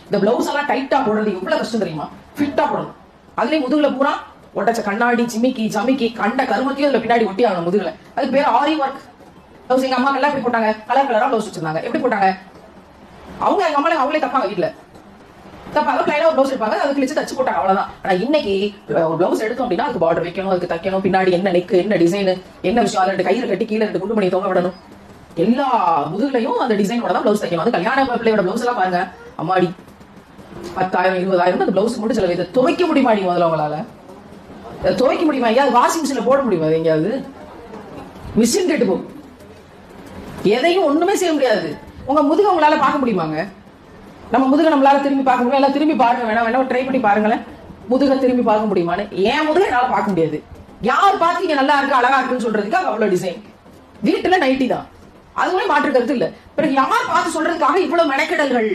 இந்த பிளவுஸ் எல்லாம் டைட்டா போடுறது எவ்வளவு கஷ்டம் தெரியுமா? ஃபிட்டா போடணும். அதுலயும் முதுகுல பூரா ஒட்டச்ச கண்ணாடி ஜிமிக்கி ஜமிக்கி கண்ட கருமத்தையும் அதுல பின்னாடி ஒட்டி ஆகணும் முதுகுல. அது பேர் ஆரி ஒர்க் பிளவுஸ். எங்க அம்மா எல்லாம் எப்படி போட்டாங்க? கலர் கலரா பிளவுஸ் வச்சிருந்தாங்க. எப்படி போட்டாங்க? அவங்க எங்க அம்மா அவங்களே தப்பாங்க. வீட்டுல தப்பாங்க. பிளைனா ஒரு பிளவுஸ் எடுப்பாங்க, அது கிழிச்சு தச்சு போட்டாங்க, அவ்வளவுதான். ஆனா இன்னைக்கு ஒரு பிளவுஸ் எடுத்தோம் அப்படின்னா அதுக்கு பார்டர் வைக்கணும், அதுக்கு தைக்கணும், பின்னாடி என்ன நெக், என்ன டிசைன், என்ன விஷயம், அதை 2 கயிறு கட்டி கீழே 2 குண்டு மணி தொங்க விடணும். எல்லா முதுகுலையும் அந்த டிசைனோட தான் பிளவுஸ் தைக்கணும். அது கல்யாண பிள்ளையோட பிளவுஸ் எல்லாம் பாருங்க, அம்மாடி 10,000 20,000 அந்த பிளவுஸ் மட்டும் செலவு. இதை துவைக்க முடியுமா? முதல்ல உங்களால துவைக்க முடியுமா? எங்கேயாவது வாஷிங் மிஷின்ல போட முடியுமா? எங்கேயாவது மிஷின் கெட்டு போகும். எதையும் ஒண்ணுமே செய்ய முடியாது. உங்க முதுக உங்களால பார்க்க முடியுமாங்க? நம்ம முதுக நம்மளால திரும்பி பார்க்க முடியும். எல்லாம் திரும்பி பாருங்க, வேணா ட்ரை பண்ணி பாருங்களேன். முதுக திரும்பி பார்க்க முடியுமான்னு. ஏன் முதுக என்னால பார்க்க முடியாது. யார் பாத்தீங்க நல்லா இருக்கு அழகா இருக்குன்னு சொல்றதுக்காக அவ்வளவு டிசைன். வீட்டுல நைட்டி தான், அதுவே மாற்று கருத்து இல்ல. பிறகு யார் பார்த்து சொல்றதுக்காக இவ்வளவு மெனக்கெடல்கள்?